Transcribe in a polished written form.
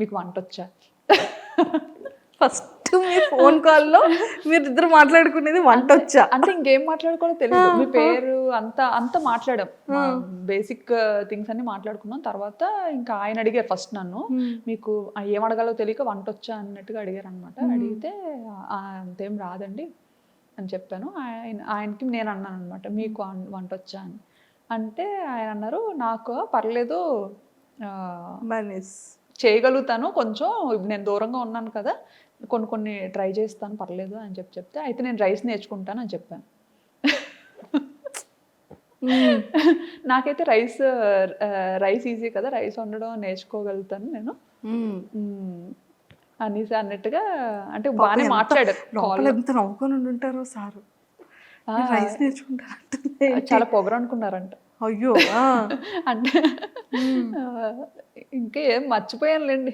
మీకు వంట వచ్చా? ఫస్ట్ మీ ఫోన్ కాల్లో మీరు ఇద్దరు మాట్లాడుకునేది వంట వచ్చా? అంటే ఇంకేం మాట్లాడుకోవాలో తెలియదు. మీ పేరు అంతా మాట్లాడాం. బేసిక్ థింగ్స్ అన్ని మాట్లాడుకున్నాం. తర్వాత ఇంకా ఆయన అడిగారు ఫస్ట్ నన్ను, మీకు ఏం అడగాలో తెలియక వంట వచ్చా అన్నట్టుగా అడిగారు అనమాట. అడిగితే అంతేం రాదండి అని చెప్పాను. ఆయనకి నేను అన్నాను అనమాట, మీకు వంట వచ్చా అని. అంటే ఆయన అన్నారు, నాకు పర్లేదు చేయగలుగుతాను కొంచెం, నేను దూరంగా ఉన్నాను కదా, కొన్ని ట్రై చేస్తాను పర్లేదు అని చెప్తే, అయితే నేను రైస్ నేర్చుకుంటాను అని చెప్పాను. నాకైతే రైస్ ఈజీ కదా, రైస్ వండడం నేర్చుకోగలుగుతాను నేను అనేసి అన్నట్టుగా, అంటే బాగానే మాట్లాడారు. ఎంత నవ్వుకొని ఉంటారో సార్, రైస్ నేర్చుకుంటారంటే చాలా పొగరు అనుకున్నారంట. అయ్యో. అంటే ఇంకా ఏం మర్చిపోయానులేండి.